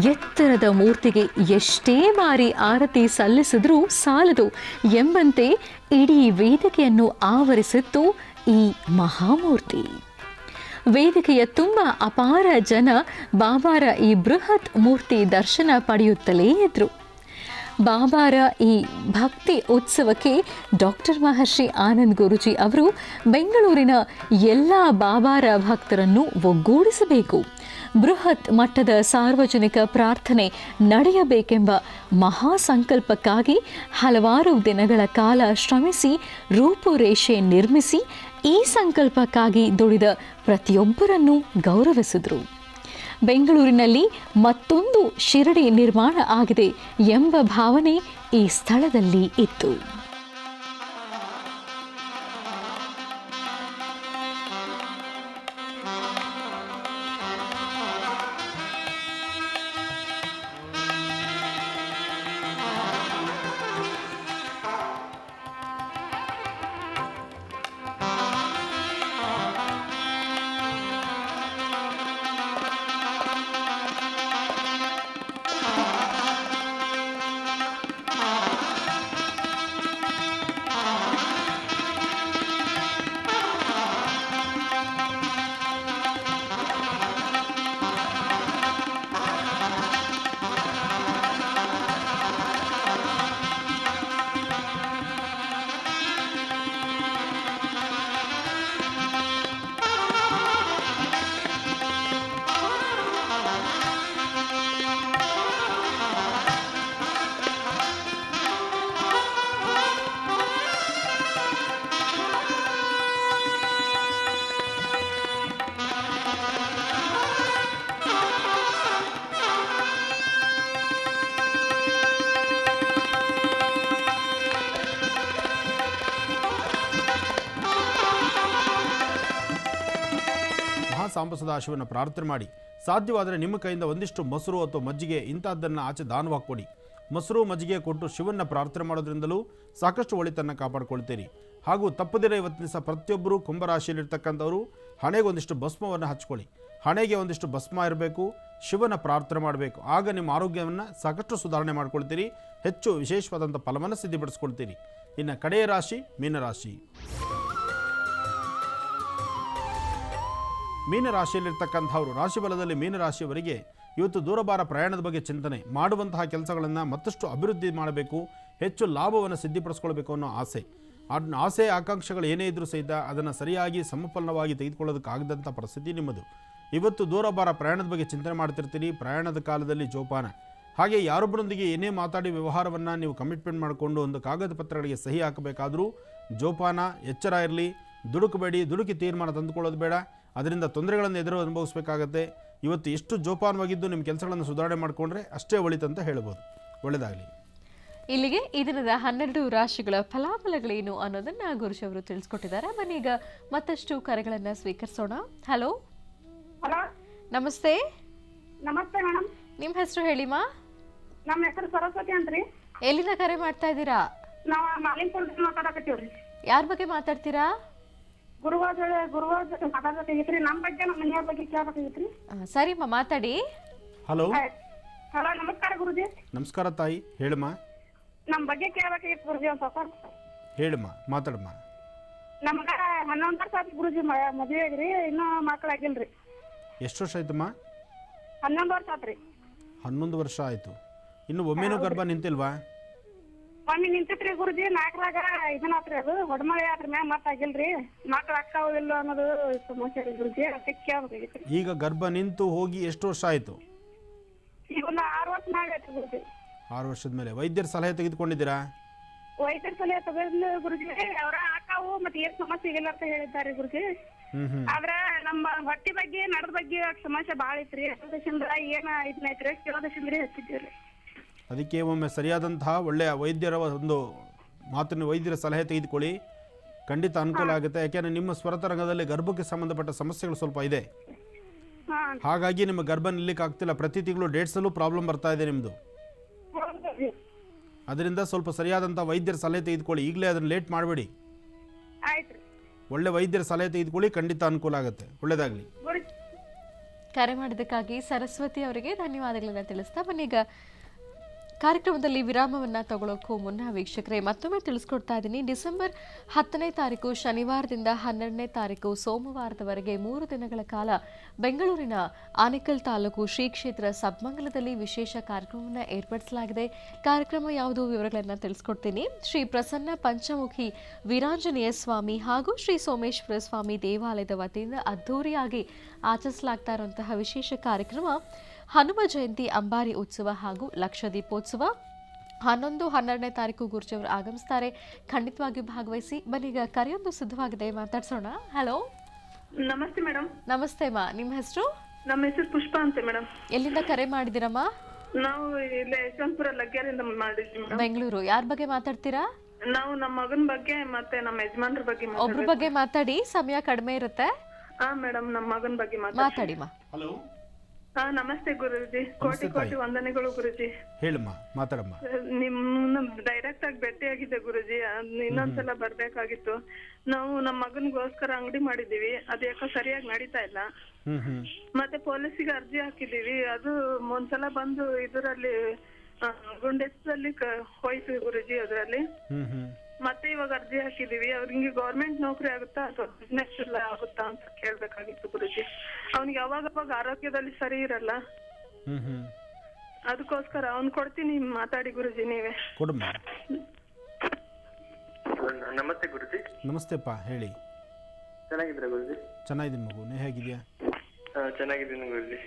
ಎತ್ತರದ ಮೂರ್ತಿಗೆ ಎಷ್ಟೇ ಬಾರಿ ಆರತಿ ಸಲ್ಲಿಸಿದ್ರೂ ಸಾಲದು ಎಂಬಂತೆ ಇಡೀ ವೇದಿಕೆಯನ್ನು ಆವರಿಸಿತ್ತು ಈ ಮಹಾಮೂರ್ತಿ. ವೇದಿಕೆಯ ತುಂಬ ಅಪಾರ ಜನ ಬಾಬಾರ ಈ ಬೃಹತ್ ಮೂರ್ತಿ ದರ್ಶನ ಪಡೆಯುತ್ತಲೇ ಇದ್ರು. ಬಾಬಾರ ಈ ಭಕ್ತಿ ಉತ್ಸವಕ್ಕೆ ಡಾಕ್ಟರ್ ಮಹರ್ಷಿ ಆನಂದ್ ಗುರೂಜಿ ಅವರು ಬೆಂಗಳೂರಿನ ಎಲ್ಲ ಬಾಬಾರ ಭಕ್ತರನ್ನು ಒಗ್ಗೂಡಿಸಬೇಕು, ಬೃಹತ್ ಮಟ್ಟದ ಸಾರ್ವಜನಿಕ ಪ್ರಾರ್ಥನೆ ನಡೆಯಬೇಕೆಂಬ ಮಹಾ ಸಂಕಲ್ಪಕ್ಕಾಗಿ ಹಲವಾರು ದಿನಗಳ ಕಾಲ ಶ್ರಮಿಸಿ ರೂಪುರೇಷೆ ನಿರ್ಮಿಸಿ ಈ ಸಂಕಲ್ಪಕ್ಕಾಗಿ ದುಡಿದ ಪ್ರತಿಯೊಬ್ಬರನ್ನೂ ಗೌರವಿಸಿದರು. ಬೆಂಗಳೂರಿನಲ್ಲಿ ಮತ್ತೊಂದು ಶಿರಡಿ ನಿರ್ಮಾಣ ಆಗಿದೆ ಎಂಬ ಭಾವನೆ ಈ ಸ್ಥಳದಲ್ಲಿ ಇತ್ತು. ಸಾಂಬ ಸದಾಶಿವನ ಪ್ರಾರ್ಥನೆ ಮಾಡಿ ಸಾಧ್ಯವಾದರೆ ನಿಮ್ಮ ಕೈಯಿಂದ ಒಂದಿಷ್ಟು ಮೊಸರು ಅಥವಾ ಮಜ್ಜಿಗೆ ಇಂಥದ್ದನ್ನು ಆಚೆ ದಾನವಾಗಿ ಕೊಡಿ. ಮೊಸರು ಮಜ್ಜಿಗೆ ಕೊಟ್ಟು ಶಿವನ ಪ್ರಾರ್ಥನೆ ಮಾಡೋದ್ರಿಂದಲೂ ಸಾಕಷ್ಟು ಒಳಿತನ್ನು ಕಾಪಾಡ್ಕೊಳ್ತೀರಿ. ಹಾಗೂ ತಪ್ಪದಿರ ಇವತ್ತಿನ ದಿವಸ ಪ್ರತಿಯೊಬ್ಬರು ಕುಂಭರಾಶಿಯಲ್ಲಿರ್ತಕ್ಕಂಥವರು ಹಣೆಗೆ ಒಂದಿಷ್ಟು ಭಸ್ಮವನ್ನು ಹಚ್ಕೊಳ್ಳಿ. ಹಣೆಗೆ ಒಂದಿಷ್ಟು ಭಸ್ಮ ಇರಬೇಕು, ಶಿವನ ಪ್ರಾರ್ಥನೆ ಮಾಡಬೇಕು. ಆಗ ನಿಮ್ಮ ಆರೋಗ್ಯವನ್ನು ಸಾಕಷ್ಟು ಸುಧಾರಣೆ ಮಾಡ್ಕೊಳ್ತೀರಿ, ಹೆಚ್ಚು ವಿಶೇಷವಾದಂಥ ಫಲವನ್ನು ಸಿದ್ಧಿಪಡಿಸ್ಕೊಳ್ತೀರಿ. ಇನ್ನು ಕಡೆಯ ರಾಶಿ ಮೀನರಾಶಿ. ಮೀನರಾಶಿಯಲ್ಲಿರ್ತಕ್ಕಂಥವರು ರಾಶಿಫಲದಲ್ಲಿ ಮೀನರಾಶಿಯವರಿಗೆ ಇವತ್ತು ದೂರಭಾರ ಪ್ರಯಾಣದ ಬಗ್ಗೆ ಚಿಂತನೆ ಮಾಡುವಂತಹ ಕೆಲಸಗಳನ್ನು ಮತ್ತಷ್ಟು ಅಭಿವೃದ್ಧಿ ಮಾಡಬೇಕು, ಹೆಚ್ಚು ಲಾಭವನ್ನು ಸಿದ್ಧಿಪಡಿಸ್ಕೊಳ್ಬೇಕು ಅನ್ನೋ ಆಸೆ ಆಕಾಂಕ್ಷೆಗಳು ಏನೇ ಇದ್ರೂ ಸಹಿತ ಅದನ್ನು ಸರಿಯಾಗಿ ಸಮಫಲವಾಗಿ ತೆಗೆದುಕೊಳ್ಳೋದಕ್ಕಾಗದಂಥ ಪರಿಸ್ಥಿತಿ ನಿಮ್ಮದು. ಇವತ್ತು ದೂರಭಾರ ಪ್ರಯಾಣದ ಬಗ್ಗೆ ಚಿಂತನೆ ಮಾಡ್ತಿರ್ತೀರಿ. ಪ್ರಯಾಣದ ಕಾಲದಲ್ಲಿ ಜೋಪಾನ. ಹಾಗೆ ಯಾರೊಬ್ಬರೊಂದಿಗೆ ಏನೇ ಮಾತಾಡಿ ವ್ಯವಹಾರವನ್ನು ನೀವು ಕಮಿಟ್ಮೆಂಟ್ ಮಾಡಿಕೊಂಡು ಒಂದು ಕಾಗದ ಪತ್ರಗಳಿಗೆ ಸಹಿ ಹಾಕಬೇಕಾದರೂ ಜೋಪಾನ, ಎಚ್ಚರ ಇರಲಿ. ದುಡುಕಬೇಡಿ, ದುಡುಕಿ ತೀರ್ಮಾನ ತಂದುಕೊಳ್ಳೋದು ಬೇಡ. ಅದರಿಂದ ತೊಂದರೆಗಳನ್ನು ಅನುಭವಿಸಬೇಕಾಗತ್ತೆ. ಇವತ್ತು ಎಷ್ಟು ಜೋಪಾನವಾಗಿದ್ದು ನಿಮ್ಮ ಕೆಲಸಗಳನ್ನು ಸುಧಾರಣೆ ಮಾಡಿಕೊಂಡ್ರೆ ಅಷ್ಟೇ ಒಳಿತಂತ ಹೇಳ್ಬೋದು. ಒಳ್ಳೆಯದಾಗಲಿ. ಇಲ್ಲಿಗೆ ಈ ದಿನದ 12 ರಾಶಿಗಳ ಫಲಾಫಲಗಳೇನು ಅನ್ನೋದನ್ನ ಗುರುಜಿ ಅವರು ತಿಳಿಸ್ಕೊಟ್ಟಿದ್ದಾರೆ. ಬನ್ನಿ ಈಗ ಮತ್ತಷ್ಟು ಕರೆಗಳನ್ನು ಸ್ವೀಕರಿಸೋಣ. ಹಲೋ, ನಮಸ್ತೆ. ನಮಸ್ತೆ ಮೇಡಮ್. ನಿಮ್ಮ ಹೆಸರು ಹೇಳಿಮಾ? ನಮ್ಮ ಹೆಸರು ಸರಸ್ವತಿ ಅಂತ್ರಿ. ಎಲ್ಲಿಂದ ಕರೆ ಮಾಡ್ತಾ ಇದ್ದೀರಾ? ನಾವು ಮಾಲಿಂಪುರದಿಂದ ಮಾತಾಡಕತ್ತೀವ್ರಿ. ಯಾರ ಬಗ್ಗೆ ಮಾತಾಡ್ತೀರಾ? ಗುರುವಾರ ಮಾತಾಡಬೇಕಾಗಿತ್ರಿ. ನಮ್ಮ ಬಗ್ಗೆ ನಮ್ಮ ಮನೆಯವ್ರ ಬಗ್ಗೆ ಕೇಳಬೇಕಾಗಿತ್ರಿ. ಸರಿಮ್ಮ, ಮಾತಾಡಿ. ಹಲೋ. ಹಲೋ, ನಮಸ್ಕಾರ ಗುರುಜಿ. ನಮಸ್ಕಾರ ತಾಯಿ, ಹೇಳಮ್ಮ. ನಮ್ಮ ಬಗ್ಗೆ ಕೇಳಬೇಕಾಗಿತ್ತು ಗುರುಜಿ. ಒಂದು ಸ್ವಲ್ಪ ಹೇಳಮ್ಮ, ಮಾತಾಡಮ್ಮ. ನಮ್ಗ 11 ವರ್ಷ ಆಯ್ತು ಗುರುಜಿ, ಮದುವೆ ಆಗ್ರಿ, ಇನ್ನೂ ಮಕ್ಕಳಾಗಿಲ್ರಿ. ಎಷ್ಟು ವರ್ಷ ಆಯ್ತಮ್ಮ? 11 ವರ್ಷ ಆತ್ರಿ. 11 ವರ್ಷ ಆಯಿತು. ಇನ್ನು ಒಮ್ಮೆನೂ ಗರ್ಭ ನಿಂತಿಲ್ವಾ? ಒಮ್ಮೆ ನಿಂತಿತ್ರಿ ಗುರುಜಿ. 4ರಾಗ ಇದನ್ನಾತ್ರಿ, ಅದು ಹೊಡಮಳೆ ಆತ್ರಿ. ಮ್ಯಾಗ ಮತ್ತೆ ಆಗಿಲ್ರಿ. ಮಕ್ಳು ಅಕ್ಕಾವು ಇಲ್ಲ ಅನ್ನೋದು ಸಮಸ್ಯೆ ರೀ ಗುರುಜಿ. ಅದಕ್ಕೆ ಕೇಳಬೇಕಾಗಿತ್ರಿ. ಈಗ ಗರ್ಭ ನಿಂತು ಹೋಗಿ ಎಷ್ಟು ವರ್ಷ ಆಯಿತು? ಈಗ ಒಂದು 6 ವರ್ಷ ಮ್ಯಾಗ ಆಯ್ತು ಗುರುಜಿ. 6 ವರ್ಷದ ಮೇಲೆ ವೈದ್ಯರ ಸಲಹೆ ತೆಗೆದುಕೊಂಡಿದ್ದೀರಾ? ವೈದ್ಯರ ಸಲಹೆ ತಗೊಂಡು ಗುರುಜಿ, ಅವರ ಅಕ್ಕಾವು ಮತ್ತೆ ಏನ್ ಸಮಸ್ಯೆ ಇಲ್ಲ ಅಂತ ಹೇಳಿದ್ದಾರೆ ಗುರುಜಿ. ಆದ್ರ ನಮ್ಮ ಹೊಟ್ಟಿ ಬಗ್ಗೆ ನಡದ ಬಗ್ಗೆ ಸಮಸ್ಯೆ ಬಾಳ ಐತ್ರಿ. ಏನ ಇದನ್ನೈತ್ರಿ ಕೇಳೋದಕ್ಕಿಂದ್ರಿ ಹಚ್ಚಿದ್ದೀವ್ರಿ. ಅದಕ್ಕೆ ಒಮ್ಮೆ ಸರಿಯಾದಂತಹ ಒಳ್ಳೆಯ ವೈದ್ಯರ ಒಂದು ಮಾತಿನ ವೈದ್ಯರ ಸಲಹೆ ತೆಗೆದುಕೊಳ್ಳಿ, ಖಂಡಿತ ಅನುಕೂಲ ಆಗುತ್ತೆ. ಯಾಕೆಂದರೆ ನಿಮ್ಮ ಸ್ವರತರಂಗದಲ್ಲಿ ಗರ್ಭಕ್ಕೆ ಸಂಬಂಧಪಟ್ಟ ಸಮಸ್ಯೆಗಳು ಸ್ವಲ್ಪ ಇದೆ. ಹಾಗಾಗಿ ನಿಮ್ಮ ಗರ್ಭ ನಿಲ್ಲಿಕ್ಕೆ ಆಗ್ತಿಲ್ಲ. ಪ್ರತಿ ತಿಂಗಳು ಡೇಟ್ಸಲ್ಲೂ ಪ್ರಾಬ್ಲಮ್ ಬರ್ತಾ ಇದೆ ನಿಮ್ಮದು. ಅದರಿಂದ ಸ್ವಲ್ಪ ಸರಿಯಾದಂಥ ವೈದ್ಯರ ಸಲಹೆ ತೆಗೆದುಕೊಳ್ಳಿ. ಈಗಲೇ ಅದನ್ನು ಲೇಟ್ ಮಾಡಬೇಡಿ. ಒಳ್ಳೆ ವೈದ್ಯರ ಸಲಹೆ ತೆಗೆದುಕೊಳ್ಳಿ, ಖಂಡಿತ ಅನುಕೂಲ ಆಗುತ್ತೆ. ಒಳ್ಳೆಯದಾಗಲಿ. ಕರೆ ಮಾಡಿದ್ದಕ್ಕಾಗಿ ಸರಸ್ವತಿ ಅವರಿಗೆ ಧನ್ಯವಾದಗಳನ್ನ ತಿಳಿಸ್ತಾ ಬನ್ನೀಗ ಕಾರ್ಯಕ್ರಮದಲ್ಲಿ ವಿರಾಮವನ್ನು ತಗೊಳ್ಳೋಕ್ಕೂ ಮುನ್ನ ವೀಕ್ಷಕರೇ ಮತ್ತೊಮ್ಮೆ ತಿಳಿಸ್ಕೊಡ್ತಾ ಇದ್ದೀನಿ. ಡಿಸೆಂಬರ್ 10ನೇ ತಾರೀಕು ಶನಿವಾರದಿಂದ 12ನೇ ತಾರೀಕು ಸೋಮವಾರದವರೆಗೆ 3 ದಿನಗಳ ಕಾಲ ಬೆಂಗಳೂರಿನ ಆನೇಕಲ್ ತಾಲೂಕು ಶ್ರೀ ಕ್ಷೇತ್ರ ಸಬ್ಮಂಗಲದಲ್ಲಿ ವಿಶೇಷ ಕಾರ್ಯಕ್ರಮವನ್ನು ಏರ್ಪಡಿಸಲಾಗಿದೆ. ಕಾರ್ಯಕ್ರಮ ಯಾವುದು ವಿವರಗಳನ್ನು ತಿಳಿಸ್ಕೊಡ್ತೀನಿ. ಶ್ರೀ ಪ್ರಸನ್ನ ಪಂಚಮುಖಿ ವೀರಾಂಜನೇಯ ಸ್ವಾಮಿ ಹಾಗೂ ಶ್ರೀ ಸೋಮೇಶ್ವರ ಸ್ವಾಮಿ ದೇವಾಲಯದ ವತಿಯಿಂದ ಅದ್ಧೂರಿಯಾಗಿ ಆಚರಿಸಲಾಗ್ತಾ ಇರುವಂತಹ ವಿಶೇಷ ಕಾರ್ಯಕ್ರಮ ಹನುಮ ಜಯಂತಿ ಅಂಬಾರಿ ಉತ್ಸವ ಹಾಗೂ ಲಕ್ಷ ದೀಪೋತ್ಸವ 11, 12ನೇ ತಾರೀಕು ಗುರುಜಿಯವರು ಆಗಮಿಸ್ತಾರೆ. ಖಂಡಿತವಾಗಿಯೂ ಭಾಗವಹಿಸಿ. ಬನ್ನೀಗ ಕರೆಯೊಂದು ಸಿದ್ಧವಾಗಿದೆ, ಮಾತಾಡ್ಸೋಣ. ಹಲೋ, ನಮಸ್ತೆ ಮೇಡಮ್. ನಮಸ್ತೆ ಮಾ, ನಿಮ್ಮ ಹೆಸರು? ನಮ್ಮ ಹೆಸರು ಪುಷ್ಪ ಅಂತ ಮೇಡಮ್. ಎಲ್ಲಿಂದ ಕರೆ ಮಾಡಿದಿರಮ್ಮ? ನಾವು ಇಲ್ಲೇ ಯಶವಂತಪುರ ಲಗ್ಗೆರೆಯಿಂದ ಮಾಡಿದ್ವಿ ಮೇಡಮ್. ಬೆಂಗಳೂರು. ಯಾರ ಬಗ್ಗೆ ಮಾತಾಡ್ತೀರಾ? ನಾವು ನಮ್ಮ ಮಗನ ಬಗ್ಗೆ ಮತ್ತೆ ನಮ್ಮ ಯಜಮಾನ್ರ ಬಗ್ಗೆ ಒಬ್ರ ಬಗ್ಗೆ ಮಾತಾಡಿ, ಸಮಯ ಕಡಿಮೆ ಇರುತ್ತೆ. ಹಾ ಮೇಡಮ್, ನಮ್ಮ ಮಗನ ಬಗ್ಗೆ ಮಾತಾಡಿ ಮಾ. ಹಲೋ, ಹಾ ನಮಸ್ತೆ ಗುರುಜಿ. ಕೋಟಿ ಕೋಟಿ ವಂದನೆಗಳು ಗುರುಜಿ. ಹೇಳಮ್ಮ, ಮಾತಾಡಮ್ಮ. ನಿಮ್ ಡೈರೆಕ್ಟ್ ಆಗಿ ಭೇಟಿಯಾಗಿದ್ದೆ ಗುರುಜಿ. ಇನ್ನೊಂದ್ಸಲ ಬರ್ಬೇಕಾಗಿತ್ತು. ನಾವು ನಮ್ಮ ಮಗನಿಗೋಸ್ಕರ ಅಂಗಡಿ ಮಾಡಿದೀವಿ, ಅದು ಯಾಕೋ ಸರಿಯಾಗಿ ನಡೀತಾ ಇಲ್ಲ. ಮತ್ತೆ ಪೊಲೀಸಿಗೆ ಅರ್ಜಿ ಹಾಕಿದೀವಿ, ಅದು ಒಂದ್ಸಲ ಬಂದು ಇದರಲ್ಲಿ ಗುಂಡೆಸ್ದಲ್ಲಿ ಹೋಯ್ತು ಗುರುಜಿ. ಅದರಲ್ಲಿ ಮತ್ತೆ ಇವಾಗ ಅರ್ಜಿ ಹಾಕಿದೀವಿ. ಅವ್ರಿಗೆ ಗೌರ್ಮೆಂಟ್ ನೌಕರಿ ಆಗುತ್ತಾ ಅಥವಾ ಬಿಸ್ನೆಸ್ ಎಲ್ಲ ಆಗುತ್ತಾ ಅಂತ ಕೇಳ್ಬೇಕಾಗಿತ್ತು ಗುರುಜಿ. ಅವ್ನಿಗೆ ಯಾವಾಗ ಆರೋಗ್ಯದಲ್ಲಿ ಸರಿ ಇರಲ್ಲ, ಅದಕ್ಕೋಸ್ಕರ ಅವ್ನ್ ಕೊಡ್ತೀನಿ, ಮಾತಾಡಿ ಗುರುಜಿ ನೀವೇ. ಕೊಡಮ್ಮ. ನಮಸ್ತೆ ಗುರುಜಿ. ನಮಸ್ತೆಪ್ಪ, ಹೇಳಿ. ಚೆನ್ನಾಗಿದ್ದೀರಾ ಗುರುಜಿ? ಚೆನ್ನಾಗಿದ್ದೀನಿ ಮಗು, ನೀ ಹೇಗಿದ್ಯಾ? ಚೆನ್ನಾಗಿದ್ದೀನಿ ಗುರುಜಿ.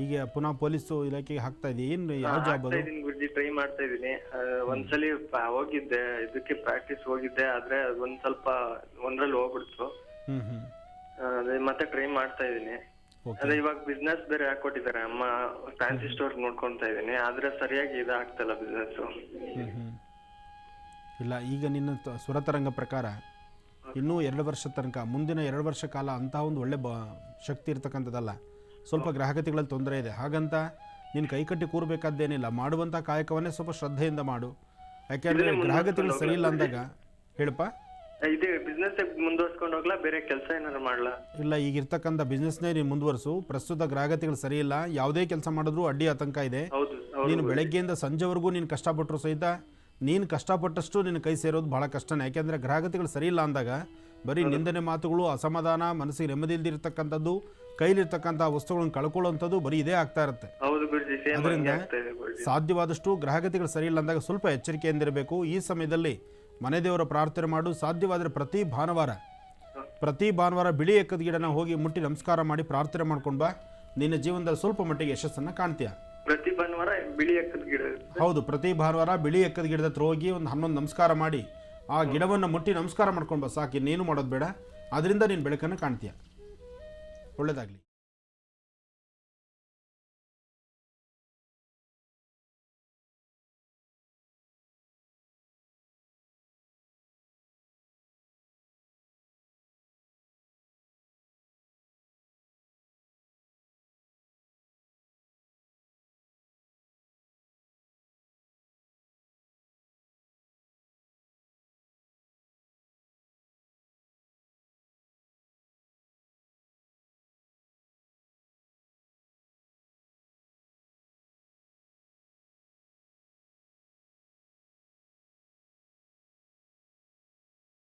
ಈಗ ಪುನಃ ಪೊಲೀಸು ಇಲಾಖೆಗೆ ಹಾಕ್ತಾ ಇದೀಯ? ಏನು, ಯಾವ ಜಾಬ್ ಅದು? ಗುರುಜಿ ಟ್ರೈ ಮಾಡ್ತಾ ಇದೀನಿ. ಒಂದ್ಸಲಿ ಹೋಗಿದ್ದೆ, ಇದಕ್ಕೆ ಪ್ರಾಕ್ಟೀಸ್ ಹೋಗಿದ್ದೆ, ಆದ್ರೆ ಒಂದ್ ಸ್ವಲ್ಪ ಒಂದ್ರಲ್ಲಿ ಹೋಗ್ಬಿಡ್ತು. ಅದೇ ಮತ್ತೆ ಟ್ರೈ ಮಾಡ್ತಾ ಇದೀನಿ. ಅದೇ ಇವಾಗ ಬಿಸ್ನೆಸ್ ಬೇರೆ ಹಾಕೊಟ್ಟಿದ್ದಾರೆ ಅಮ್ಮ, ಫ್ಯಾನ್ಸಿ ಸ್ಟೋರ್ ನೋಡ್ಕೊಂತಾ ಇದೀನಿ, ಆದ್ರೆ ಸರಿಯಾಗಿ ಇದಾಗ್ತಲ್ಲ ಬಿಸ್ನೆಸ್. ಇಲ್ಲ, ಈಗ ನಿನ್ನ ಸುರತರಂಗ ಪ್ರಕಾರ ಇನ್ನೂ 2 ವರ್ಷ ತನಕ, ಮುಂದಿನ 2 ವರ್ಷ ಕಾಲ ಅಂತಹ ಒಂದು ಒಳ್ಳೆ ಶಕ್ತಿ ಇರ್ತಕ್ಕಂಥದ್ದಲ್ಲ. ಸ್ವಲ್ಪ ಗ್ರಾಹಕತೆಗಳಲ್ಲಿ ತೊಂದರೆ ಇದೆ. ಹಾಗಂತ ನೀನು ಕೈಕಟ್ಟಿ ಕೂರಬೇಕಾದ್ದೇನಿಲ್ಲ. ಮಾಡುವಂಥ ಕಾಯಕವನ್ನೇ ಸ್ವಲ್ಪ ಶ್ರದ್ಧೆಯಿಂದ ಮಾಡು. ಯಾಕೆಂದರೆ ಗ್ರಾಹಕತೆಗಳು ಸರಿ ಇಲ್ಲ ಅಂದಾಗ. ಹೇಳಪ್ಪ. ಇದೇ ಬಿಸ್ನೆಸ್ ಮುಂದುವರ್ಸ್ಕೊಂಡು ಹೋಗ್ಲಾ, ಬೇರೆ ಕೆಲಸ ಏನಾದ್ರು ಮಾಡ್ಲಾ? ಇಲ್ಲ, ಈಗ ಇರ್ತಕ್ಕಂಥ ಬಿಸ್ನೆಸ್ನೇ ನೀನು ಮುಂದುವರಿಸು. ಪ್ರಸ್ತುತ ಗ್ರಾಹಕತೆಗಳು ಸರಿ ಇಲ್ಲ. ಯಾವುದೇ ಕೆಲಸ ಮಾಡಿದ್ರೂ ಅಡ್ಡಿ ಆತಂಕ ಇದೆ. ನೀನು ಬೆಳಗ್ಗೆಯಿಂದ ಸಂಜೆವರೆಗೂ ನೀನು ಕಷ್ಟಪಟ್ಟರು ಸಹಿತ ನೀನು ಕಷ್ಟಪಟ್ಟಷ್ಟು ನಿನ್ನ ಕೈ ಸೇರೋದು ಬಹಳ ಕಷ್ಟನೇ. ಯಾಕೆಂದರೆ ಗ್ರಾಹಕತೆಗಳು ಸರಿ ಇಲ್ಲ ಅಂದಾಗ ಬರೀ ನಿಂದನೆ ಮಾತುಗಳು, ಅಸಮಾಧಾನ, ಮನಸ್ಸಿಗೆ ನೆಮ್ಮದಿ ಇಲ್ದಿರ್ತಕ್ಕಂಥದ್ದು, ಕೈಲಿರ್ತಕ್ಕಂಥ ವಸ್ತುಗಳನ್ನು ಕಳ್ಕೊಳ್ಳುವಂಥದ್ದು ಬರೀ ಇದೇ ಆಗ್ತಾ ಇರುತ್ತೆ. ಅದರಿಂದ ಸಾಧ್ಯವಾದಷ್ಟು ಗ್ರಾಹಕತೆಗಳು ಸರಿ ಇಲ್ಲ ಅಂದಾಗ ಸ್ವಲ್ಪ ಎಚ್ಚರಿಕೆಯಿಂದಿರಬೇಕು. ಈ ಸಮಯದಲ್ಲಿ ಮನೆ ದೇವರ ಪ್ರಾರ್ಥನೆ ಮಾಡು. ಸಾಧ್ಯವಾದರೆ ಪ್ರತಿ ಭಾನುವಾರ ಬಿಳಿ ಎಕ್ಕದ ಗಿಡನ ಹೋಗಿ ಮುಟ್ಟಿ ನಮಸ್ಕಾರ ಮಾಡಿ ಪ್ರಾರ್ಥನೆ ಮಾಡ್ಕೊಂಡು ಬಾ. ನಿನ್ನ ಜೀವನದಲ್ಲಿ ಸ್ವಲ್ಪ ಮಟ್ಟಿಗೆ ಯಶಸ್ಸನ್ನು ಕಾಣ್ತೀಯ. ಪ್ರತಿ ಭಾನುವಾರ ಬಿಳಿ ಎಕ್ಕದ ಗಿಡ? ಹೌದು, ಪ್ರತಿ ಭಾನುವಾರ ಬಿಳಿ ಎಕ್ಕದ ಗಿಡದ ಹತ್ರ ಹೋಗಿ ಒಂದು 11 ನಮಸ್ಕಾರ ಮಾಡಿ ಆ ಗಿಡವನ್ನು ಮುಟ್ಟಿ ನಮಸ್ಕಾರ ಮಾಡ್ಕೊಂಡು ಬಾ, ಸಾಕಿ, ನೀನು ಮಾಡೋದು ಬೇಡ. ಅದರಿಂದ ನೀನು ಬೆಳಕನ್ನು ಕಾಣ್ತೀಯ. ಒಳ್ಳೆಯದಾಗಲಿ.